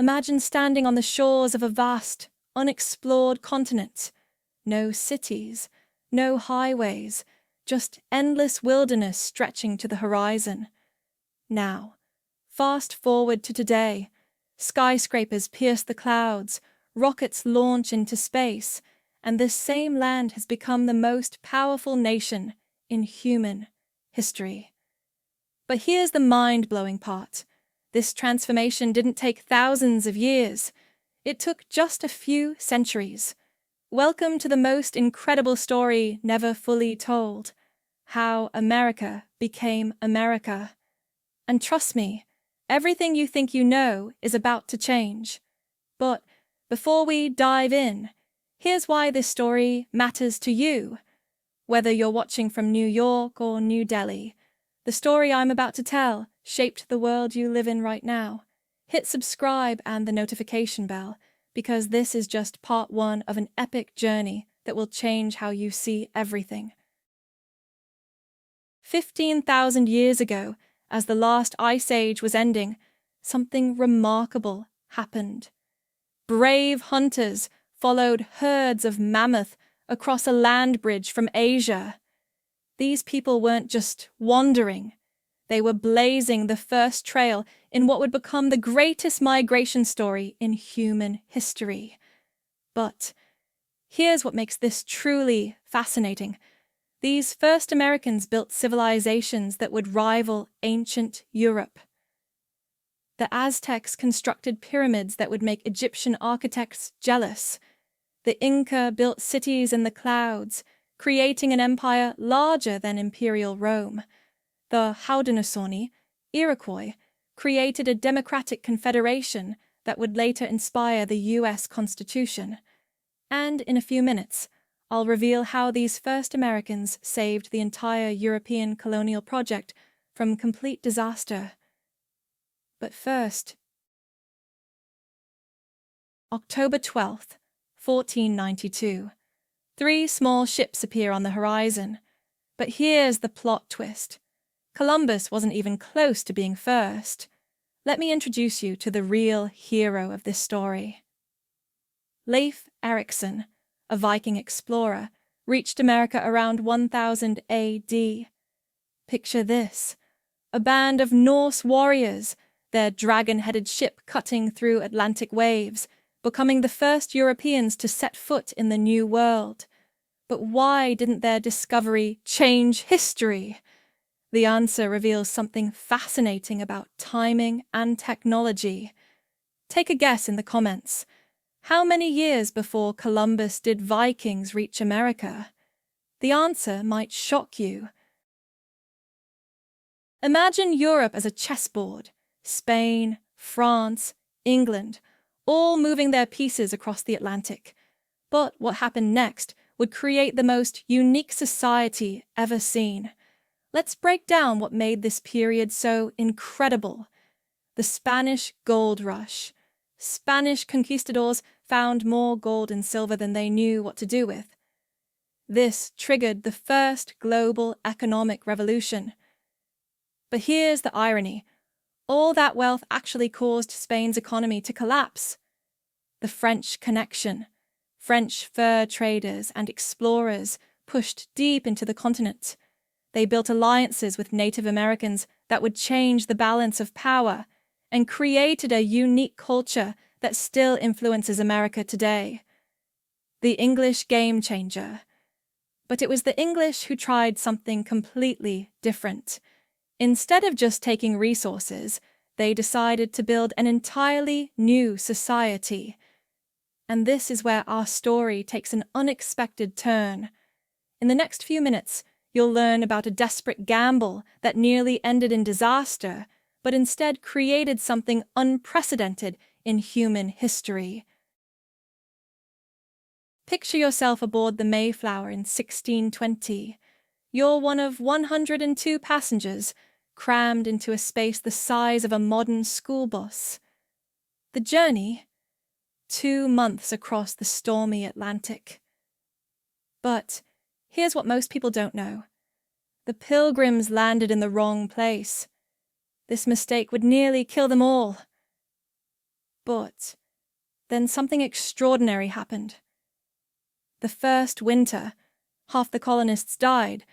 Imagine standing on the shores of a vast, unexplored continent. No cities, no highways, just endless wilderness stretching to the horizon. Now, fast forward to today. Skyscrapers pierce the clouds, rockets launch into space, and this same land has become the most powerful nation in human history. But here's the mind-blowing part. This transformation didn't take thousands of years. It took just a few centuries. Welcome to the most incredible story never fully told. How America became America. And trust me, everything you think you know is about to change. But before we dive in, here's why this story matters to you. Whether you're watching from New York or New Delhi, the story I'm about to tell shaped the world you live in right now. Hit subscribe and the notification bell, because this is just part one of an epic journey that will change how you see everything. 15,000 years ago, as the last ice age was ending, something remarkable happened. Brave hunters followed herds of mammoth across a land bridge from Asia. These people weren't just wandering. They were blazing the first trail in what would become the greatest migration story in human history. But here's what makes this truly fascinating. These first Americans built civilizations that would rival ancient Europe. The Aztecs constructed pyramids that would make Egyptian architects jealous. The Inca built cities in the clouds, creating an empire larger than imperial Rome. The Haudenosaunee, Iroquois, created a democratic confederation that would later inspire the U.S. Constitution. And in a few minutes, I'll reveal how these first Americans saved the entire European colonial project from complete disaster. But first, October 12th, 1492. 3 small ships appear on the horizon. But here's the plot twist. Columbus wasn't even close to being first. Let me introduce you to the real hero of this story. Leif Erikson, a Viking explorer, reached America around 1000 AD. Picture this: a band of Norse warriors, their dragon-headed ship cutting through Atlantic waves, becoming the first Europeans to set foot in the New World. But why didn't their discovery change history? The answer reveals something fascinating about timing and technology. Take a guess in the comments. How many years before Columbus did Vikings reach America? The answer might shock you. Imagine Europe as a chessboard. Spain, France, England, all moving their pieces across the Atlantic. But what happened next would create the most unique society ever seen. Let's break down what made this period so incredible. The Spanish Gold Rush. Spanish conquistadors found more gold and silver than they knew what to do with. This triggered the first global economic revolution. But here's the irony. All that wealth actually caused Spain's economy to collapse. The French connection. French fur traders and explorers pushed deep into the continent. They built alliances with Native Americans that would change the balance of power and created a unique culture that still influences America today. The English game changer. But it was the English who tried something completely different. Instead of just taking resources, they decided to build an entirely new society. And this is where our story takes an unexpected turn. In the next few minutes, you'll learn about a desperate gamble that nearly ended in disaster, but instead created something unprecedented in human history. Picture yourself aboard the Mayflower in 1620. You're one of 102 passengers, crammed into a space the size of a modern school bus. The journey? 2 months across the stormy Atlantic. But here's what most people don't know. The Pilgrims landed in the wrong place. This mistake would nearly kill them all. But then something extraordinary happened. The first winter, half the colonists died.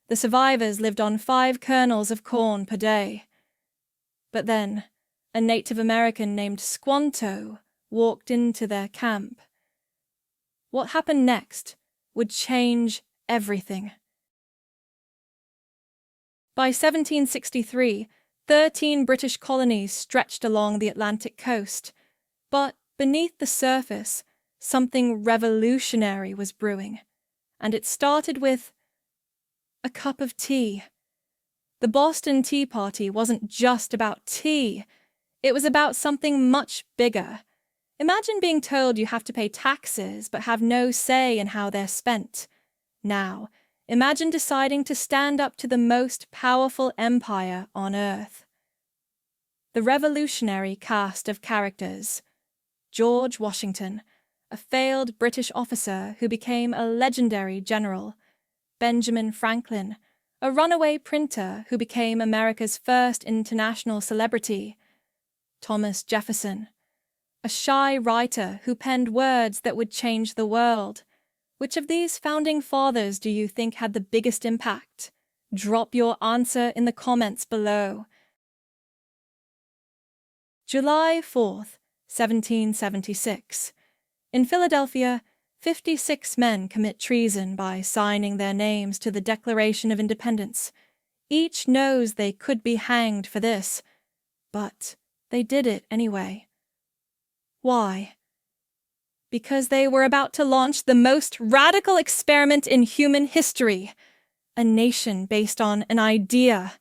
The survivors lived on 5 kernels of corn per day. But then, a Native American named Squanto walked into their camp. What happened next would change everything. By 1763, 13 British colonies stretched along the Atlantic coast, but beneath the surface, something revolutionary was brewing, and it started with a cup of tea. The Boston Tea Party wasn't just about tea, it was about something much bigger. Imagine being told you have to pay taxes but have no say in how they're spent. Now, imagine deciding to stand up to the most powerful empire on Earth. The revolutionary cast of characters: George Washington, a failed British officer who became a legendary general; Benjamin Franklin, a runaway printer who became America's first international celebrity; Thomas Jefferson, a shy writer who penned words that would change the world. Which of these founding fathers do you think had the biggest impact? Drop your answer in the comments below. July 4th, 1776. In Philadelphia, 56 men commit treason by signing their names to the Declaration of Independence. Each knows they could be hanged for this, but they did it anyway. Why? Because they were about to launch the most radical experiment in human history, a nation based on an idea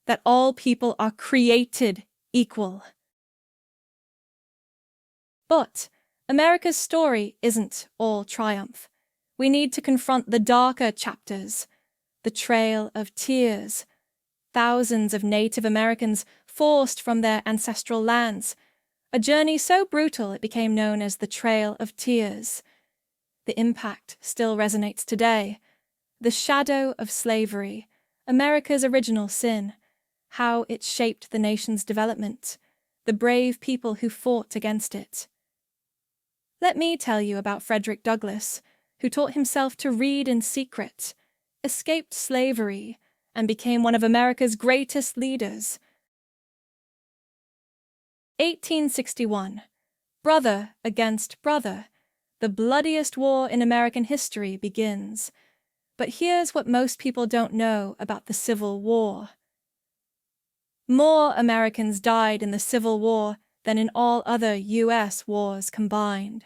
that all people are created equal. But America's story isn't all triumph. We need to confront the darker chapters, the Trail of Tears. Thousands of Native Americans forced from their ancestral lands, a journey so brutal it became known as the Trail of Tears. The impact still resonates today. The shadow of slavery, America's original sin, how it shaped the nation's development, the brave people who fought against it. Let me tell you about Frederick Douglass, who taught himself to read in secret, escaped slavery, and became one of America's greatest leaders. 1861. Brother against brother. The bloodiest war in American history begins. But here's what most people don't know about the Civil War. More Americans died in the Civil War than in all other U.S. wars combined.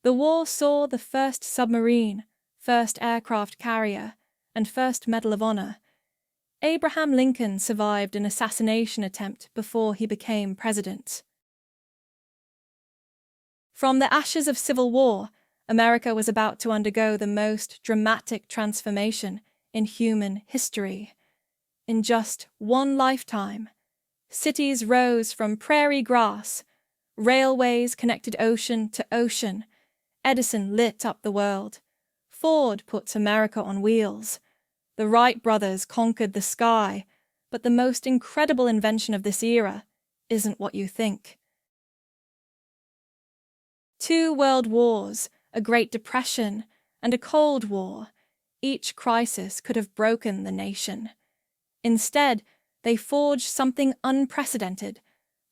The war saw the first submarine, first aircraft carrier, and first Medal of Honor. Abraham Lincoln survived an assassination attempt before he became president. From the ashes of civil war, America was about to undergo the most dramatic transformation in human history. In just one lifetime, cities rose from prairie grass, railways connected ocean to ocean, Edison lit up the world, Ford put America on wheels, the Wright brothers conquered the sky, but the most incredible invention of this era isn't what you think. 2 world wars, a Great Depression, and a Cold War, each crisis could have broken the nation. Instead, they forged something unprecedented,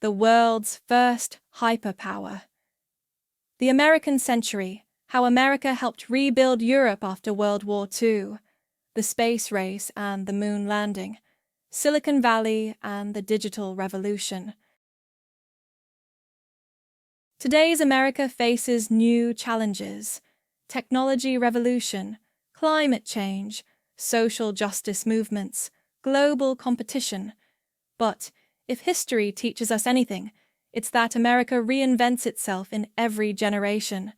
the world's first hyperpower. The American Century, how America helped rebuild Europe after World War II, the space race and the moon landing, Silicon Valley and the digital revolution. Today's America faces new challenges: technology revolution, climate change, social justice movements, global competition. But if history teaches us anything, it's that America reinvents itself in every generation.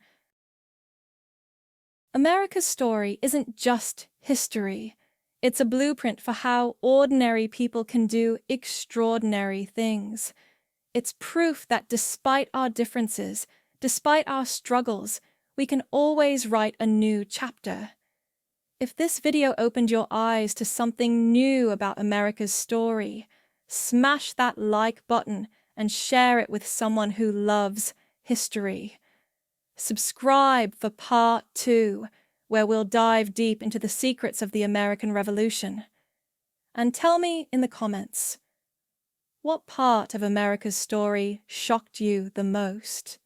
America's story isn't just history. It's a blueprint for how ordinary people can do extraordinary things. It's proof that despite our differences, despite our struggles, we can always write a new chapter. If this video opened your eyes to something new about America's story, smash that like button and share it with someone who loves history. Subscribe for part 2, where we'll dive deep into the secrets of the American Revolution. And tell me in the comments, what part of America's story shocked you the most?